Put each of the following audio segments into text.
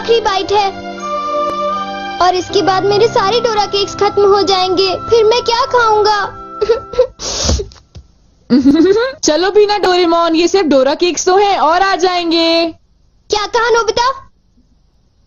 आखिरी बाइट है और इसके बाद मेरे सारे डोरा केक्स खत्म हो जाएंगे। फिर मैं क्या खाऊंगा? चलो भी ना डोरेमोन, ये सिर्फ डोरा केक्स तो हैं और आ जाएंगे। क्या कहा नोबिता?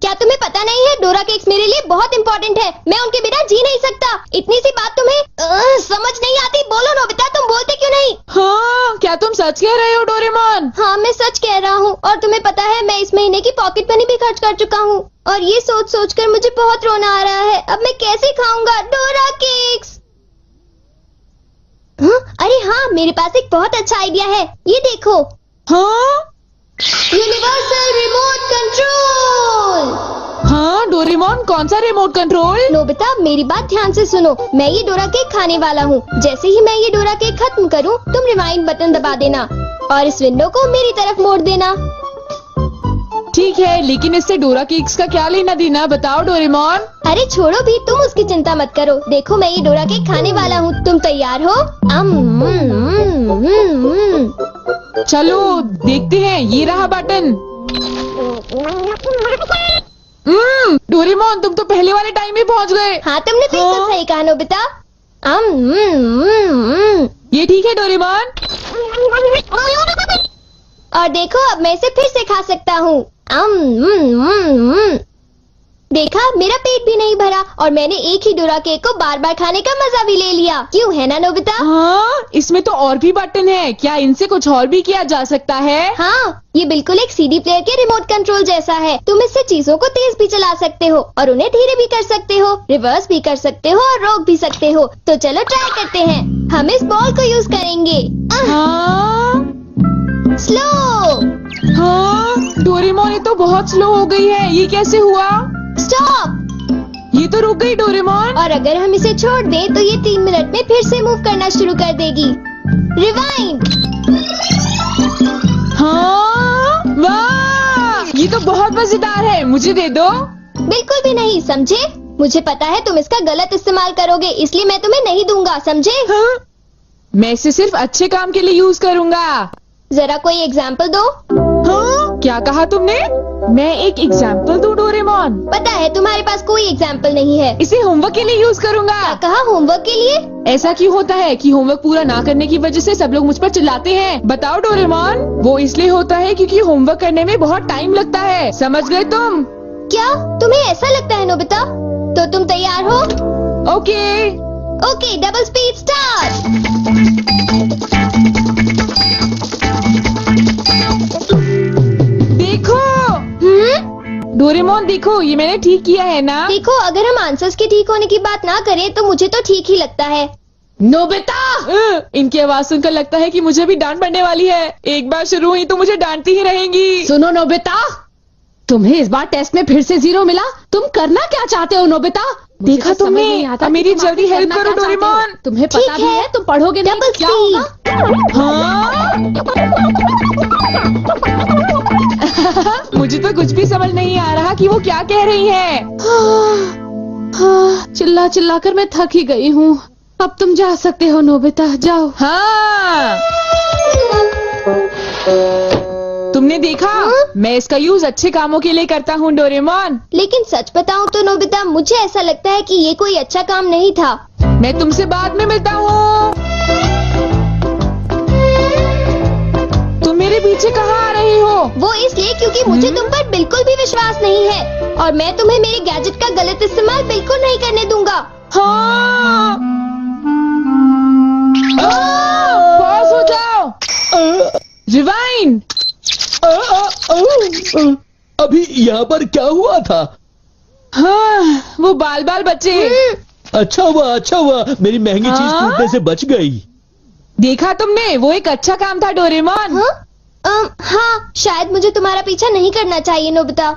क्या तुम्हें पता नहीं है डोरा केक्स मेरे लिए बहुत इम्पोर्टेंट है। मैं उनके बिना जी नहीं सकता। इतनी सी बात तुम्हें समझ नहीं आती? बोलो नोबिता, तुम बोलते क्यों नहीं? हाँ, क्या तुम सच कह रहे हो डोरेमोन? हाँ, मैं सच कह रहा हूँ। और तुम्हें पता है मैं इस महीने की पॉकेट मनी भी खर्च कर चुका हूँ और ये सोच सोच कर मुझे बहुत रोना आ रहा है। अब मैं कैसे खाऊंगा डोरा केक्स? अरे हाँ, मेरे पास एक बहुत अच्छा आइडिया है। ये देखो। हाँ, यूनिवर्सल रिमोट कंट्रोल। हाँ डोरेमोन, कौन सा रिमोट कंट्रोल? नोबिता, मेरी बात ध्यान से सुनो। मैं ये डोरा केक खाने वाला हूँ। जैसे ही मैं ये डोरा केक खत्म करूँ, तुम रिवाइंड बटन दबा देना और इस विंडो को मेरी तरफ मोड़ देना। ठीक है, लेकिन इससे डोरा केक्स का क्या लेना देना, बताओ डोरेमोन। अरे छोड़ो भी, तुम उसकी चिंता मत करो। देखो, मैं ये डोरा केक खाने वाला हूँ। तुम तैयार हो? चलो देखते हैं, ये रहा बटन। डोरेमोन, तुम तो पहले वाले टाइम में पहुँच गए। हाँ, तुमने बिल्कुल सही कहा नोबिता। ये ठीक है डोरेमोन। और देखो, अब मैं इसे फिर से खा सकता हूँ। देखा, मेरा पेट भी नहीं भरा और मैंने एक ही डोरा केक को बार बार खाने का मजा भी ले लिया। क्यों, है ना नोबिता? हाँ, इसमें तो और भी बटन है। क्या इनसे कुछ और भी किया जा सकता है? हाँ, ये बिल्कुल एक सीडी प्लेयर के रिमोट कंट्रोल जैसा है। तुम इससे चीजों को तेज भी चला सकते हो और उन्हें धीरे भी कर सकते हो, रिवर्स भी कर सकते हो और रोक भी सकते हो। तो चलो ट्राई करते हैं। हम इस बॉल को यूज करेंगे। हाँ, स्लो। हाँ डोरेमोन, ये तो बहुत स्लो हो गई है। ये कैसे हुआ? स्टॉप। ये तो रुक गई डोरेमोन। और अगर हम इसे छोड़ दें तो ये 3 मिनट में फिर से मूव करना शुरू कर देगी। रिवाइंड। हाँ, वाह, ये तो बहुत मजेदार है। मुझे दे दो। बिल्कुल भी नहीं, समझे? मुझे पता है तुम इसका गलत इस्तेमाल करोगे, इसलिए मैं तुम्हें नहीं दूंगा, समझे? हाँ? मैं इसे सिर्फ अच्छे काम के लिए यूज करूँगा। जरा कोई एग्जाम्पल दो। हाँ? क्या कहा तुमने? मैं एक एग्जाम्पल दूं डोरेमोन? पता है तुम्हारे पास कोई एग्जाम्पल नहीं है। इसे होमवर्क के लिए यूज करूँगा। क्या कहा, होमवर्क के लिए? ऐसा क्यों होता है कि होमवर्क पूरा ना करने की वजह से सब लोग मुझ पर चिल्लाते हैं? बताओ डोरेमोन। वो इसलिए होता है क्योंकि होमवर्क करने में बहुत टाइम लगता है। समझ गए तुम? क्या तुम्हें ऐसा लगता है नोबिता? तो तुम तैयार हो? Okay. Okay, double speed start. देखो। डोरेमोन देखो, ये मैंने ठीक किया है ना? देखो, अगर हम आंसर्स के ठीक होने की बात ना करें तो मुझे तो ठीक ही लगता है। नोबिता! इनकी आवाज सुनकर लगता है कि मुझे भी डांट पड़ने वाली है। एक बार शुरू हुई तो मुझे डांटती ही रहेंगी। सुनो नोबिता, तुम्हें इस बार टेस्ट में फिर से 0 मिला। तुम करना क्या चाहते हो नोबिता? देखा तुमने? मेरी जल्दी हेल्प करो डोरेमोन। तुम्हें पता भी है तुम पढ़ोगे नहीं तो क्या होगा? हाँ? मुझे तो कुछ भी समझ नहीं आ रहा कि वो क्या कह रही है। चिल्ला चिल्ला कर मैं थक ही गई हूँ। अब तुम जा सकते हो नोबिता, जाओ। हाँ, तुमने देखा? मैं इसका यूज अच्छे कामों के लिए करता हूँ डोरेमोन। लेकिन सच बताऊँ तो नोबिता, मुझे ऐसा लगता है कि ये कोई अच्छा काम नहीं था। मैं तुमसे बाद में मिलता हूँ। तुम मेरे पीछे कहाँ आ रही हो? वो इसलिए क्योंकि मुझे तुम पर बिल्कुल भी विश्वास नहीं है और मैं तुम्हें मेरे गैजेट का गलत इस्तेमाल बिल्कुल नहीं करने दूंगा। हाँ। पास हो जाओ। रिवाइंड। अभी यहाँ पर क्या हुआ था? हाँ, वो बाल बाल बच्चे। अच्छा हुआ मेरी महंगी चीज टूटने से बच गई। देखा तुमने? वो एक अच्छा काम था डोरेमोन। हाँ, शायद मुझे तुम्हारा पीछा नहीं करना चाहिए नोबिता।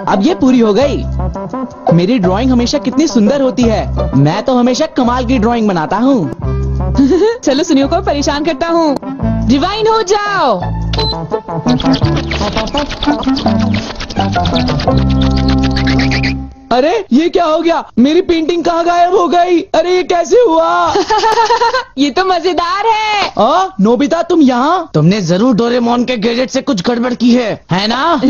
अब ये पूरी हो गई। मेरी ड्राइंग हमेशा कितनी सुंदर होती है। मैं तो हमेशा कमाल की ड्राइंग बनाता हूँ। चलो सुनियो को परेशान करता हूँ। रिवाइंड हो जाओ। अरे ये क्या हो गया? मेरी पेंटिंग कहाँ गायब हो गई? अरे ये कैसे हुआ? ये तो मजेदार है। नोबिता तुम यहाँ? तुमने जरूर डोरेमोन के गैजेट से कुछ गड़बड़ की है ना?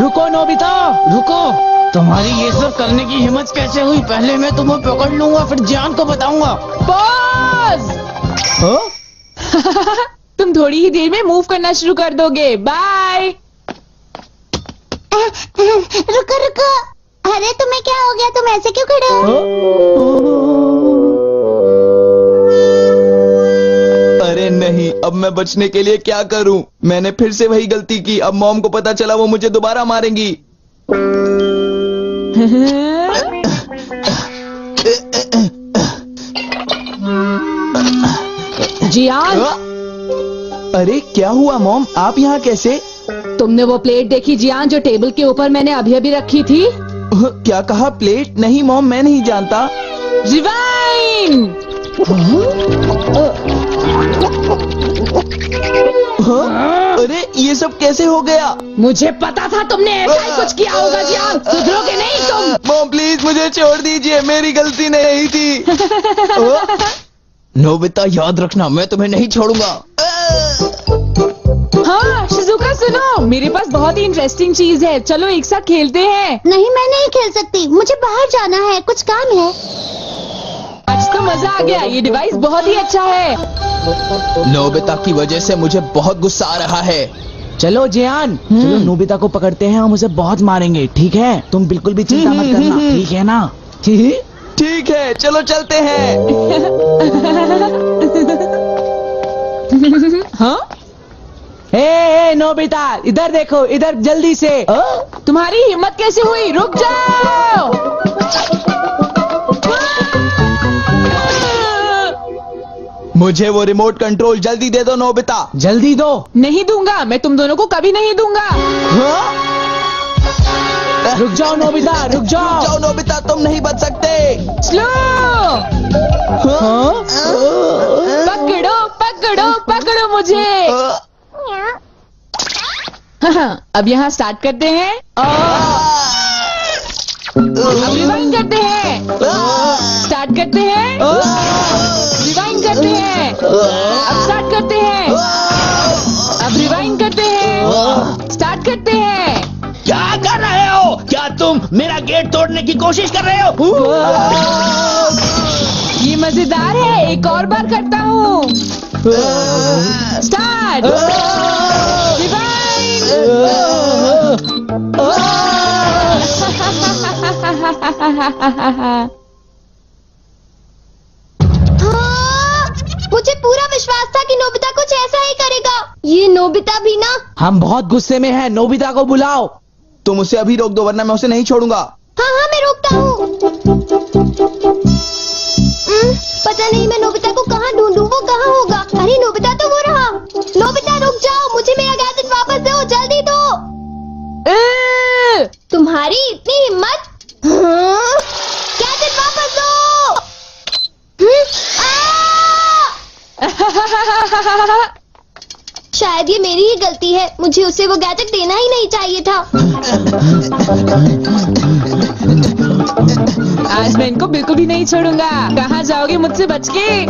रुको नोबिता, रुको। तुम्हारी ये सब करने की हिम्मत कैसे हुई? पहले मैं तुम्हें पकड़ लूंगा, फिर जियान को बताऊंगा। पॉज। तुम थोड़ी ही देर में मूव करना शुरू कर दोगे। बाय। रुको रुको, अरे तुम्हें क्या हो गया? तुम ऐसे क्यों खड़े हो? अरे नहीं, अब मैं बचने के लिए क्या करूं? मैंने फिर से वही गलती की। अब मॉम को पता चला, वो मुझे दोबारा मारेंगी। जियान, अरे क्या हुआ मॉम? आप यहाँ कैसे? तुमने वो प्लेट देखी जियान जो टेबल के ऊपर मैंने अभी अभी रखी थी? क्या कहा? प्लेट? नहीं मॉम, मैं नहीं जानता। रिवाइंड। अरे ये सब कैसे हो गया? मुझे पता था तुमने ऐसा ही कुछ किया होगा जियान। सुधरोगे नहीं तुम। मॉम प्लीज मुझे छोड़ दीजिए, मेरी गलती नहीं थी। नोबिता याद रखना, मैं तुम्हें नहीं छोड़ूंगा। हाँ शिजुका सुनो, मेरे पास बहुत ही इंटरेस्टिंग चीज है। चलो एक साथ खेलते हैं। नहीं, मैं नहीं खेल सकती, मुझे बाहर जाना है, कुछ काम है। आज तो मजा आ गया, ये डिवाइस बहुत ही अच्छा है। नोबिता की वजह से मुझे बहुत गुस्सा आ रहा है। चलो जियान, चलो नोबिता को पकड़ते हैं, हम उसे बहुत मारेंगे। ठीक है? तुम बिल्कुल भी चिंता मत करना, ठीक है ना? ठीक है, चलो चलते हैं। हाँ? ए नोबिता, इधर देखो, इधर जल्दी से। तुम्हारी हिम्मत कैसे हुई? रुक जाओ। मुझे वो रिमोट कंट्रोल जल्दी दे दो नोबिता। जल्दी दो। नहीं दूंगा, मैं तुम दोनों को कभी नहीं दूंगा। रुक जाओ नोबिता, रुक जाओ। जाओ नोबिता, तुम नहीं बच सकते। स्लो। पकड़ो पकड़ो पकड़ो मुझे। अब यहाँ स्टार्ट करते हैं। अब रिवाइंड करते हैं। स्टार्ट करते हैं। रिवाइंड करते हैं। अब स्टार्ट करते हैं। अब रिवाइंड करते हैं। स्टार्ट करते हैं। क्या कर रहे हो? क्या तुम मेरा गेट तोड़ने की कोशिश कर रहे हो? ये मजेदार है, एक और बार करता हूँ। स्टार्ट। रिवाइंड। मुझे पूरा विश्वास था कि नोबिता कुछ ऐसा ही करेगा। ये नोबिता भी ना। हम बहुत गुस्से में हैं, नोबिता को बुलाओ। तुम उसे अभी रोक दो, वरना मैं उसे नहीं छोड़ूंगा। हाँ हाँ, मैं रोकता हूँ। पता नहीं मैं नोबिता को कहाँ ढूंढूं, वो कहाँ होगा? अरे नोबिता तो वो रहा। नोबिता रुक जाओ, मुझे मेरा गैजेट वापस दो, जल्दी दो। तुम्हारी इतनी हिम्मत? गैजेट वापस दो। शायद ये मेरी ही गलती है, मुझे उसे वो गैजेट देना ही नहीं चाहिए था। आज मैं इनको बिल्कुल भी नहीं छोड़ूंगा। कहाँ जाओगे मुझसे बच के?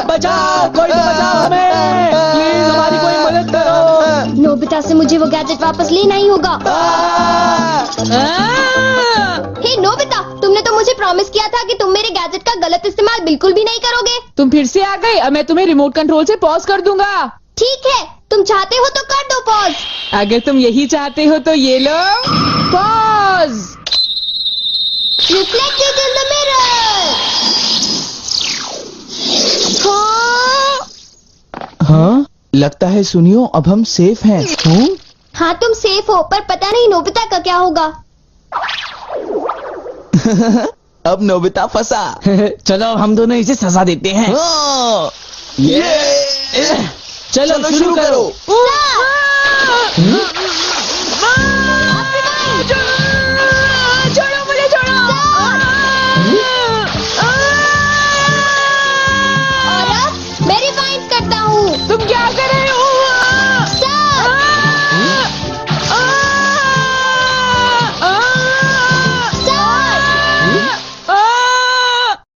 बचाओ, कोई तो बचाओ हमें। प्लीज हमारी कोई मदद करो। नोबिता से मुझे वो गैजेट वापस लेना ही होगा। हे नोबिता, तुमने तो मुझे प्रॉमिस किया था कि तुम मेरे गैजेट का गलत इस्तेमाल बिल्कुल भी नहीं करोगे। तुम फिर से आ गए। अब मैं तुम्हें रिमोट कंट्रोल से पॉज कर दूंगा। ठीक है, तुम चाहते हो तो कर दो पॉज। अगर तुम यही चाहते हो तो ये लो pause. Reflected in the mirror. हाँ, लगता है सुनियो, अब हम सेफ हैं। हाँ तुम सेफ हो, पर पता नहीं नोबिता का क्या होगा। अब नोबिता फंसा। चलो हम दोनों इसे सजा देते हैं। ये चलो शुरू करो। स्टार्ट।